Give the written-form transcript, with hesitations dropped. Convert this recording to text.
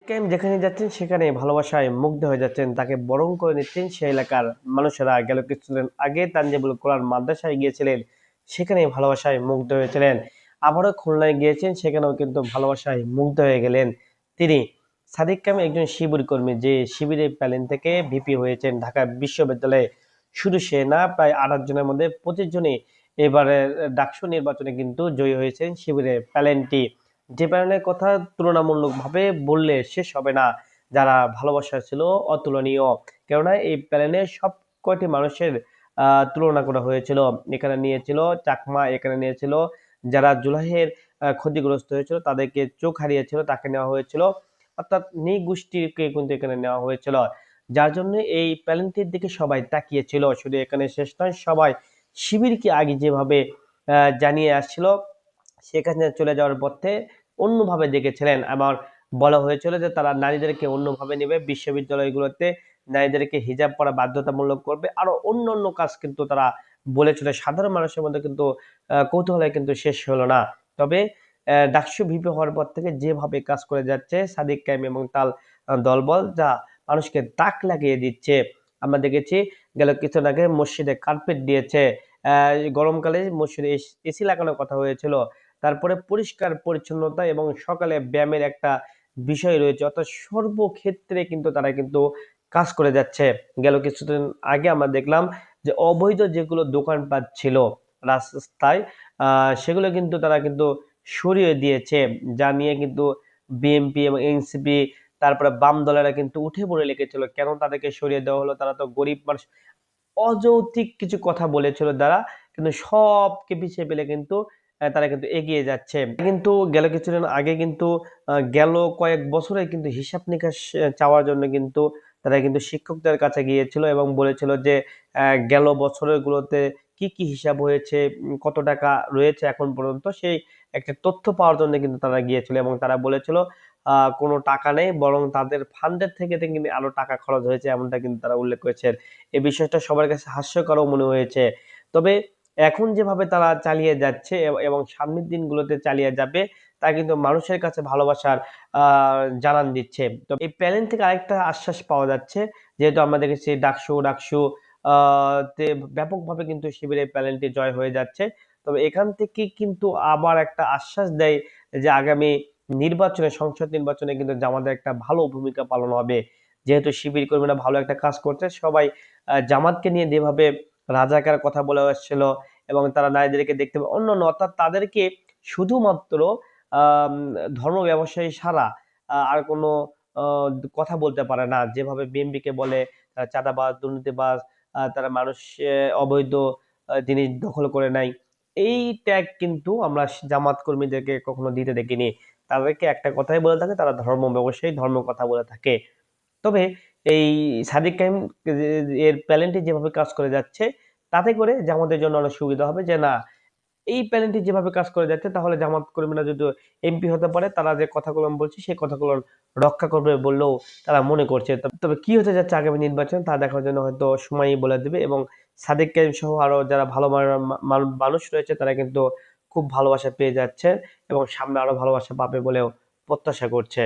কাইম যেখানে যাচ্ছেন সেখানে ভালোবাসায় মুগ্ধ হয়ে যাচ্ছেন, তাকে বরণ করে নিচ্ছেন সেই এলাকার মানুষেরা। গেল কিছুদিন আগে তানজিবুল কোরআন মাদ্রাসায় গিয়েছিলেন, সেখানে ভালোবাসায় মুগ্ধ হয়েছিলেন। আবারও খুলনায় গিয়েছেন, সেখানেও কিন্তু ভালোবাসায় মুগ্ধ হয়ে গেলেন তিনি। সাদিক কাইম একজন শিবির কর্মী, যে শিবিরের প্যানেল থেকে ভিপি হয়েছেন ঢাকা বিশ্ববিদ্যালয়ে। শুধু সে না, প্রায় 28 জনের মধ্যে 25 জনই এবারে ডাকসু নির্বাচনে কিন্তু জয়ী হয়েছেন শিবিরের প্যানেলটি। যে প্যানেলের কথা তুলনামূলকভাবে বললে শেষ হবে না, যারা ভালোবাসা ছিল অতুলনীয়। কেননা এই প্যানেলে সব কয়টি মানুষের তুলনা করা হয়েছিল। এখানে নিয়েছিল চাকমা, এখানে নিয়েছিল যারা জুলাইয়ের ক্ষতিগ্রস্ত হয়েছিল, তাদেরকে চোখ হারিয়েছিল, তাকে নেওয়া হয়েছিল। অর্থাৎ নৃগোষ্ঠীকে কিন্তু এখানে নেওয়া হয়েছিল, যার জন্য এই প্যানেলটির দিকে সবাই তাকিয়েছিল। শুধু এখানে শেষ নয়, সবাই শিবিরকে আগে যেভাবে জানিয়ে আসছিল, সেখানে চলে যাওয়ার পথে অন্যভাবে দেখেছিলেন। আবার বলা হয়েছিল যে তারা নারীদেরকে অন্যভাবে নেবে, বিশ্ববিদ্যালয়গুলোতে নারীদেরকে হিজাব পরা বাধ্যতামূলক করবে, আরো অন্য অন্য কাজ কিন্তু তারা বলেছিল। সাধারণ মানুষের মধ্যে কিন্তু কৌতূহলে কিন্তু শেষ হলো না। তবে ডাকসু ভিপি হওয়ার পর থেকে যেভাবে কাজ করে যাচ্ছে সাদিক কায়েম এবং তার দলবল, যা মানুষকে তাক লাগিয়ে দিচ্ছে। আমরা দেখেছি গেল কিছুদিন আগে মসজিদে কার্পেট দিয়েছে, গরমকালে মসজিদে এসি লাগানোর কথা হয়েছিল। তারপরে পরিষ্কার পরিচ্ছন্নতা এবং সকালে ব্যায়ামের একটা বিষয় রয়েছে, অর্থাৎ সর্বক্ষেত্রে কিন্তু তারা কিন্তু কাজ করে যাচ্ছে। গেল কিছুদিন আগে আমরা দেখলাম যে অবৈধ যেগুলো দোকানপাট ছিল রাস্তায়, সেগুলো কিন্তু তারা কিন্তু সরিয়ে দিয়েছে, যা নিয়ে কিন্তু বিএনপি এবং এনসিপি তারপরে বাম দলেরা কিন্তু উঠে পড়ে লেগেছিল, কেন তাদেরকে সরিয়ে দেওয়া হলো, তারা তো গরিব মানুষ। অযৌক্তিক কিছু কথা বলেছিল তারা, কিন্তু সবকে পিছিয়ে পেলে কিন্তু তারা কিন্তু এগিয়ে যাচ্ছে। কিন্তু গেল কিছুদিন আগে কিন্তু গেল কয়েক বছরে কিন্তু হিসাব নিকাশ চাওয়ার জন্য কিন্তু তারা কিন্তু শিক্ষকদের কাছে গিয়েছিল এবং বলেছিল যে গেল বছরের গুলোতে কি কি হিসাব হয়েছে, কত টাকা রয়েছে এখন পর্যন্ত, সেই একটা তথ্য পাওয়ার জন্য কিন্তু তারা গিয়েছিল। এবং তারা বলেছিল কোনো টাকা নেই, বরং তাদের ফান্ডের থেকে কিন্তু আরো টাকা খরচ হয়েছে, এমনটা কিন্তু তারা উল্লেখ করেছেন। এই বিষয়টা সবার কাছে হাস্যকরও মনে হয়েছে। তবে এখন যেভাবে তারা চালিয়ে যাচ্ছে এবং সামনের দিনগুলোতে চালিয়ে যাবে, তা কিন্তু মানুষের কাছে ভালোবাসার জানান দিচ্ছে। তো এই প্যানেল থেকে আরেকটা আশ্বাস পাওয়া যাচ্ছে, যেহেতু আমরা দেখেছি ডাকসু তে ব্যাপকভাবে কিন্তু শিবিরের প্যানেলটি জয় হয়ে যাচ্ছে। তবে এখান থেকে কিন্তু আবার একটা আশ্বাস দেয় যে আগামী নির্বাচনে, সংসদ নির্বাচনে কিন্তু জামাতের একটা ভালো ভূমিকা পালন হবে। যেহেতু শিবির কর্মীরা ভালো একটা কাজ করছে, সবাই জামাতকে নিয়ে যেভাবে রাজাকার কথা বলে আসছিল এবং তারা নারীদেরকে দেখতে পাবে অন্য, অর্থাৎ তাদেরকে শুধুমাত্র আহ ধর্ম ব্যবসায়ী ছাড়া আর কোনো কথা বলতে পারে না। যেভাবে বিএনপিকে বলে চাঁদাবাজ, দুর্নীতিবাজ, তারা মানুষ অবৈধ জিনিস দখল করে নাই, এই ট্যাগ কিন্তু আমরা জামাত কর্মীদেরকে কখনো দিতে দেখিনি। তাদেরকে একটা কথাই বলে থাকে, তারা ধর্ম ব্যবসায়ী, ধর্ম কথা বলে থাকে। তবে এই সাদিক কাইম এর প্যানেলটি যেভাবে কাজ করে যাচ্ছে, তাতে করে জামাতের জন্য অনেক সুবিধা হবে। যে না, এই প্যানেলটি যেভাবে কাজ করে যাচ্ছে, তাহলে জামাত কর্মীরা যদি এমপি হতে পারে, তারা যে কথাগুলো আমি বলছি সেই কথাগুলো রক্ষা করবে বললেও তারা মনে করছে। তবে কি হতে যাচ্ছে আগামী নির্বাচন, তা দেখার জন্য হয়তো সময়ই বলে দেবে। এবং সাদিক কাইম সহ আরো যারা ভালো মানুষ রয়েছে, তারা কিন্তু খুব ভালোবাসা পেয়ে যাচ্ছে এবং সামনে আরো ভালোবাসা পাবে বলেও প্রত্যাশা করছে।